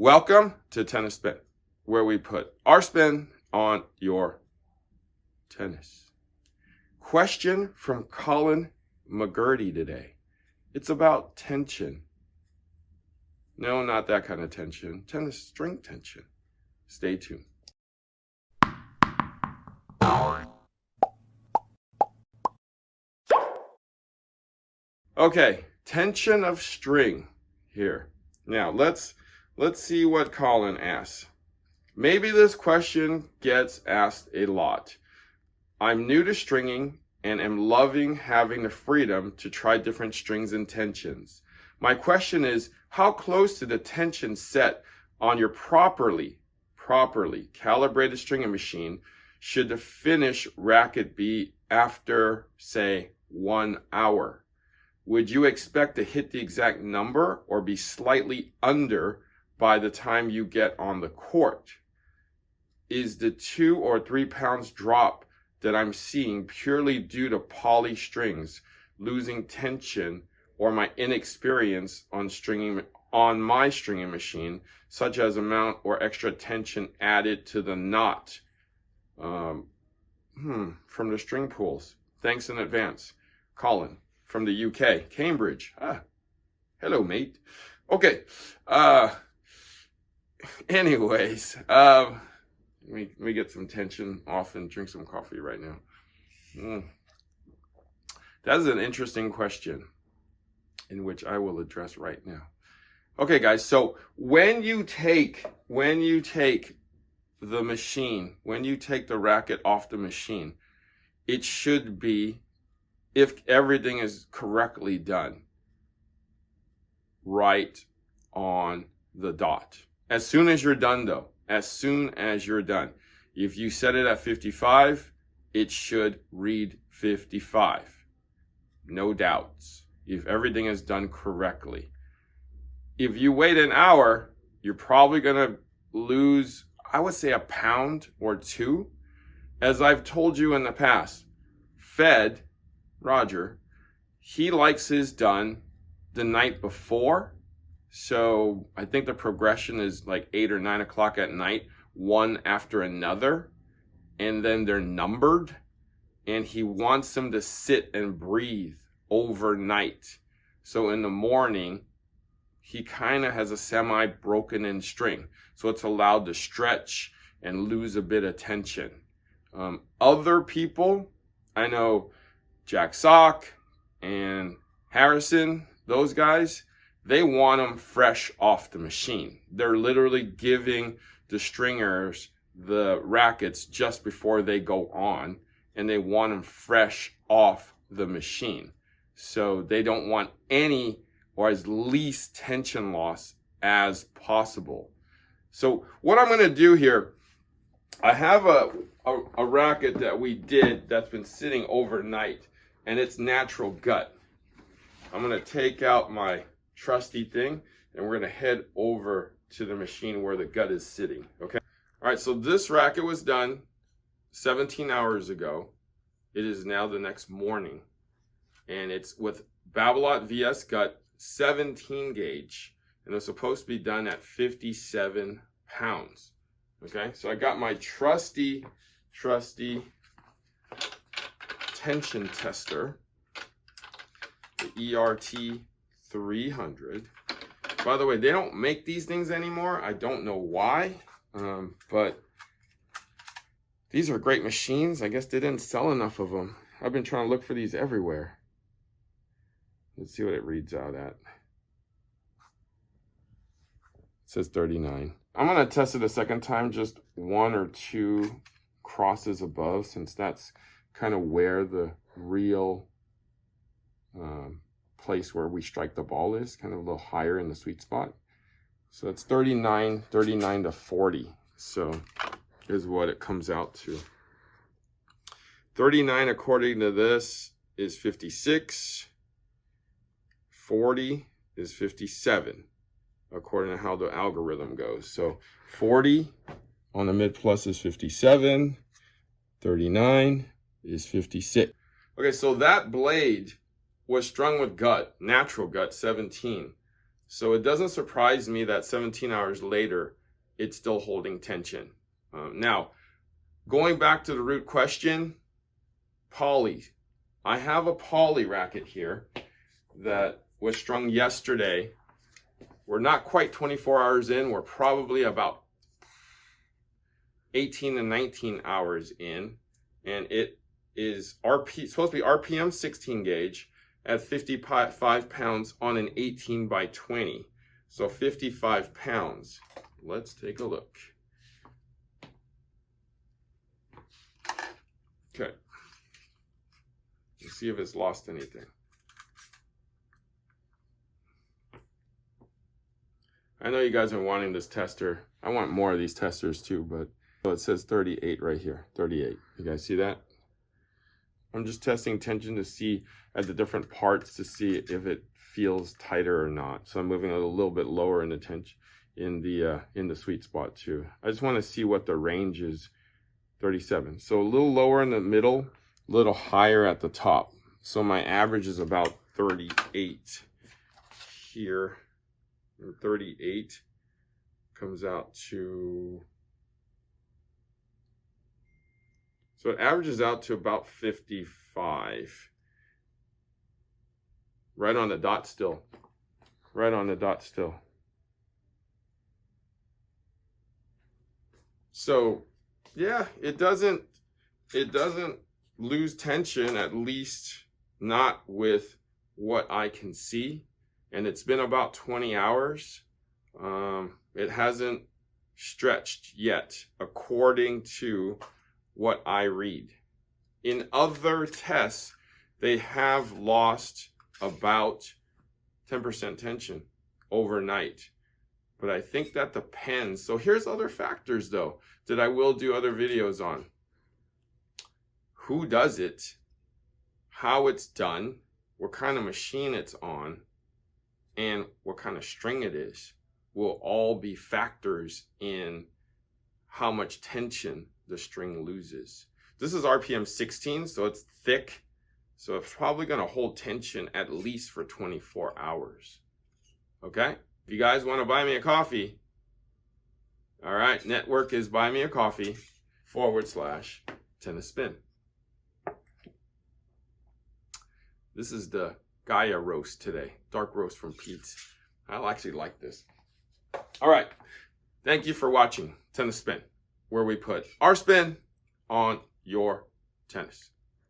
Welcome to Tennis Spin, where we put our spin on your tennis. Question from Colin Mc Gerty today. It's about tension. No, not that kind of tension. Tennis string tension. Stay tuned. Okay, tension of string here. Now, let's see what Colin asks. Maybe this question gets asked a lot. I'm new to stringing and am loving having the freedom to try different strings and tensions. My question is, how close to the tension set on your properly calibrated stringing machine should the finish racket be after, say, 1 hour? Would you expect to hit the exact number or be slightly under by the time you get on the court? Is the 2 or 3 pounds drop that I'm seeing purely due to poly strings losing tension or my inexperience on my stringing machine, such as amount or extra tension added to the knot from the string pools? Thanks in advance. Colin from the UK, Cambridge. Hello, mate. Okay. Anyways, let me get some tension off and drink some coffee right now. That is an interesting question in which I will address right now. Okay, guys, so when you take the machine, when you take the racket off the machine, it should be, if everything is correctly done, right on the dot. As soon as you're done, though, as soon as you're done, if you set it at 55, it should read 55. No doubts. If everything is done correctly. If you wait an hour, you're probably going to lose, I would say, 1 pound or 2. As I've told you in the past, Roger, he likes his done the night before. So I think the progression is like 8 or 9 o'clock at night, one after another, and then they're numbered, and he wants them to sit and breathe overnight. So in the morning, he kind of has a semi-broken in string. So it's allowed to stretch and lose a bit of tension. Other people, I know Jack Sock and Harrison, those guys, they want them fresh off the machine. They're literally giving the stringers the rackets just before they go on, and they want them fresh off the machine. So they don't want any or as least tension loss as possible. So what I'm going to do here, I have a racket that we did that's been sitting overnight, and it's natural gut. I'm going to take out my trusty thing, and we're going to head over to the machine where the gut is sitting, okay? All right, so this racket was done 17 hours ago. It is now the next morning, and it's with Babolat VS Gut 17 gauge, and it's supposed to be done at 57 pounds, okay? So I got my trusty tension tester, the ERT 300. By the way, they don't make these things anymore. I don't know why, but these are great machines. I guess they didn't sell enough of them. I've been trying to look for these everywhere. Let's see what it reads out at. It says 39. I'm going to test it a second time, just 1 or 2 crosses above, since that's kind of where the real place where we strike the ball is, kind of a little higher in the sweet spot. So it's 39 to 40. So is what it comes out to. 39 according to this is 56. 40 is 57 according to how the algorithm goes. So 40 on the mid plus is 57. 39 is 56. Okay, so that blade was strung with gut, natural gut 17. So it doesn't surprise me that 17 hours later, it's still holding tension. Now, going back to the root question, poly. I have a poly racket here that was strung yesterday. We're not quite 24 hours in. We're probably about 18 to 19 hours in. And it is supposed to be RPM 16 gauge at 55 pounds on an 18 by 20. So 55 pounds. Let's take a look. Okay. Let's see if it's lost anything. I know you guys are wanting this tester. I want more of these testers too, but so it says 38 right here, 38. You guys see that? I'm just testing tension to see at the different parts to see if it feels tighter or not. So I'm moving a little bit lower in the tension in the sweet spot too. I just want to see what the range is. 37. So a little lower in the middle, a little higher at the top. So my average is about 38 here. And 38 comes out to, so it averages out to about 55. Right on the dot still. Right on the dot still. So yeah, it doesn't lose tension, at least not with what I can see. And it's been about 20 hours. It hasn't stretched yet, according to what I read. In other tests, they have lost about 10% tension overnight. But I think that depends. So here's other factors though, that I will do other videos on. Who does it, how it's done, what kind of machine it's on, and what kind of string it is will all be factors in how much tension the string loses. This is RPM 16, so it's thick. So it's probably gonna hold tension at least for 24 hours. Okay? If you guys wanna buy me a coffee, all right, network is buymeacoffee/tennis spin. This is the Gaia roast today, dark roast from Pete's. I'll actually like this. All right, thank you for watching Tennis Spin, where we put our spin on your tennis.